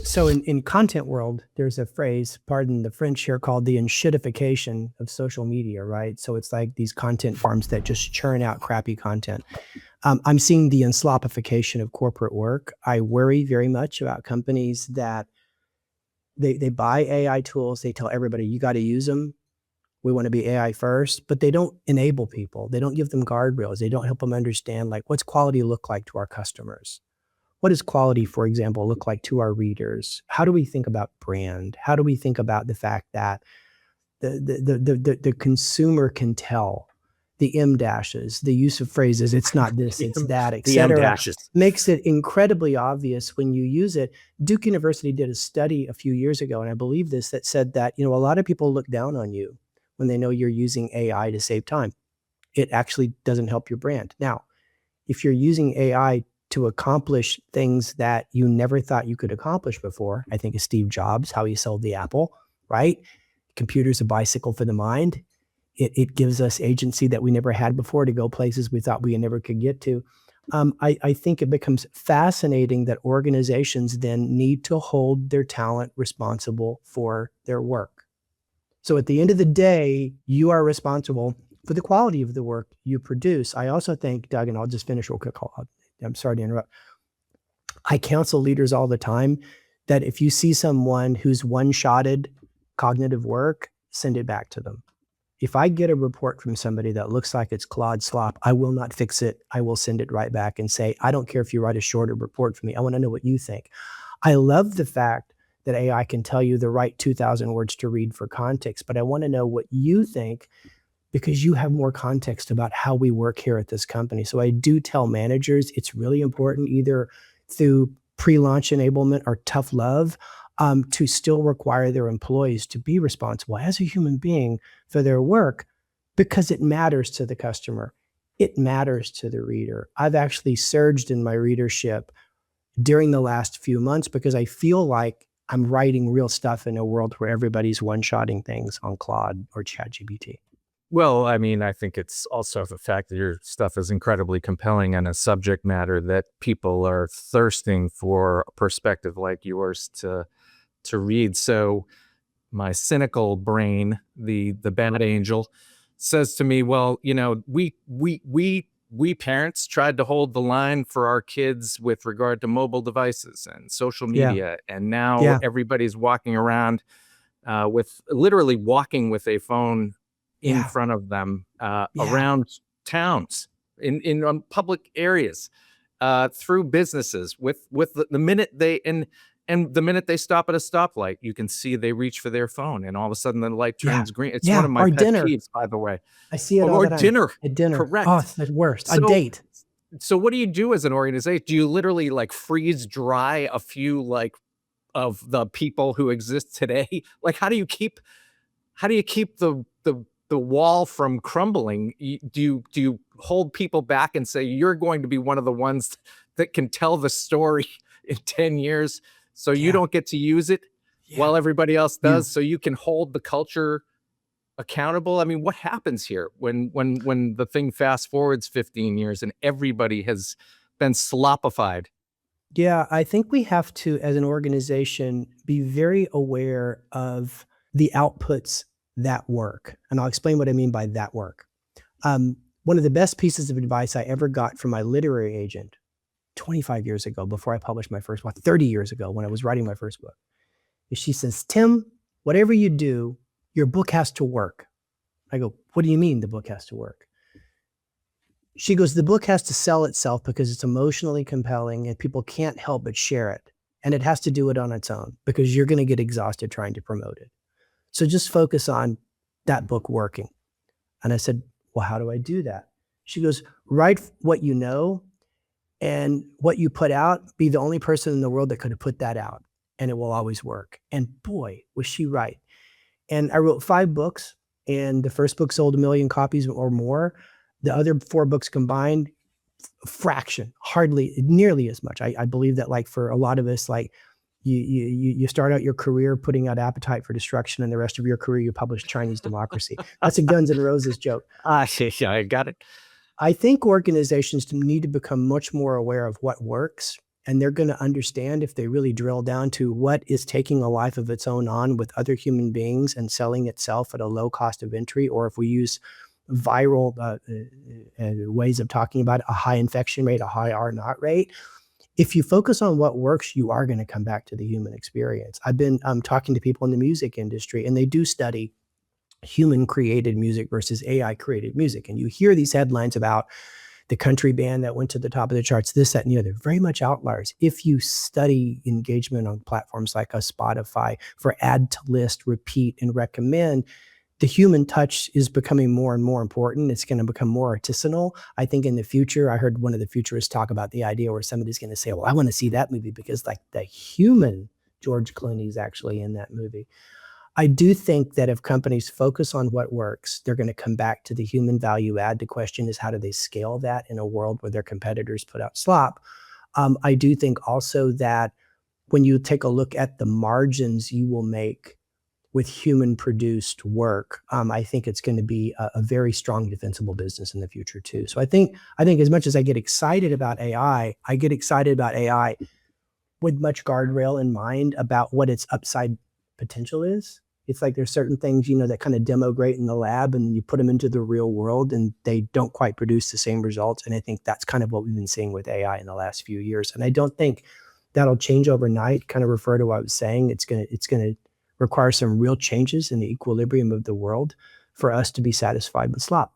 So in content world, there's a phrase, pardon the French here, called the enshittification of social media, right? So it's like these content farms that just churn out crappy content. I'm seeing the ensloppification of corporate work. I worry very much about companies that they buy AI tools. They tell everybody, you got to use them. We want to be AI first, but they don't enable people. They don't give them guardrails. They don't help them understand, like, what's quality look like to our customers? What does quality, for example, look like to our readers? How do we think about brand? How do we think about the fact that the consumer can tell the M dashes, the use of phrases, it's not this, it's that, et The M cetera, dashes. makes it incredibly obvious when you use it. Duke University did a study a few years ago, and I believe this, that said that, a lot of people look down on you when they know you're using AI to save time. It actually doesn't help your brand. Now, if you're using AI to accomplish things that you never thought you could accomplish before, I think of Steve Jobs, how he sold the Apple, right? Computer's a bicycle for the mind. It gives us agency that we never had before to go places we thought we never could get to. I think it becomes fascinating that organizations then need to hold their talent responsible for their work. So at the end of the day, you are responsible for the quality of the work you produce. I also think, Doug, and I'll just finish real quick. I'm sorry to interrupt. I counsel leaders all the time that if you see someone who's one-shotted cognitive work, send it back to them. If I get a report from somebody that looks like it's Claude Slop, I will not fix it. I will send it right back and say, I don't care if you write a shorter report for me. I want to know what you think. I love the fact that AI can tell you the right 2,000 words to read for context, but I want to know what you think, because you have more context about how we work here at this company. So I do tell managers it's really important, either through pre-launch enablement or tough love, to still require their employees to be responsible as a human being for their work, because it matters to the customer. It matters to the reader. I've actually surged in my readership during the last few months because I feel like I'm writing real stuff in a world where everybody's one-shotting things on Claude or ChatGPT. Well, I mean, I think it's also the fact that your stuff is incredibly compelling and a subject matter that people are thirsting for a perspective like yours to read. So my cynical brain, the bad angel, says to me, well, we parents tried to hold the line for our kids with regard to mobile devices and social media, and now everybody's walking around literally walking with a phone in front of them around towns, in public areas, through businesses, with the minute they and the minute they stop at a stoplight, you can see they reach for their phone, and all of a sudden the light turns green. It's one of my pet peeves, by the way. I see it all the time. Dinner. At dinner. Correct. Oh, it's the worst. A date. So what do you do as an organization? Do you literally freeze dry a few of the people who exist today? How do you keep the wall from crumbling? Do you hold people back and say, you're going to be one of the ones that can tell the story in 10 years, so you don't get to use it while everybody else does, so you can hold the culture accountable? I mean, what happens here when the thing fast forwards 15 years and everybody has been slopified? Yeah, I think we have to, as an organization, be very aware of the outputs that work. And I'll explain what I mean by that work. One of the best pieces of advice I ever got from my literary agent 25 years ago, before I published my first book, 30 years ago when I was writing my first book, is she says, Tim, whatever you do, your book has to work. I go, what do you mean the book has to work? She goes, the book has to sell itself because it's emotionally compelling and people can't help but share it. And it has to do it on its own because you're going to get exhausted trying to promote it. So just focus on that book working. And I said, well, how do I do that? She goes, write what you know, and what you put out, be the only person in the world that could have put that out, and it will always work. And boy, was she right. And I wrote 5 books, and the first book sold 1 million copies or more. The other 4 books combined, fraction, hardly, nearly as much. I believe that for a lot of us, you start out your career putting out Appetite for Destruction, and the rest of your career you publish Chinese Democracy. That's a Guns N' Roses joke. I got it. I think organizations need to become much more aware of what works and they're gonna understand if they really drill down to what is taking a life of its own on with other human beings and selling itself at a low cost of entry, or if we use viral ways of talking about it, a high infection rate, a high R naught rate. If you focus on what works, you are gonna come back to the human experience. I've been talking to people in the music industry, and they do study human created music versus AI created music. And you hear these headlines about the country band that went to the top of the charts, this, that, and the other, very much outliers. If you study engagement on platforms like a Spotify for add to list, repeat, and recommend, the human touch is becoming more and more important. It's going to become more artisanal. I think in the future, I heard one of the futurists talk about the idea where somebody's going to say, well, I want to see that movie because like the human George Clooney is actually in that movie. I do think that if companies focus on what works, they're going to come back to the human value add. The question is, how do they scale that in a world where their competitors put out slop? I do think also that when you take a look at the margins you will make with human produced work, I think it's going to be a very strong defensible business in the future too. So I think as much as I get excited about AI, I get excited about AI with much guardrail in mind about what its upside potential is. It's like there's certain things, that kind of demo great in the lab and you put them into the real world and they don't quite produce the same results. And I think that's kind of what we've been seeing with AI in the last few years. And I don't think that'll change overnight. Kind of refer to what I was saying. It's gonna require some real changes in the equilibrium of the world for us to be satisfied with slop.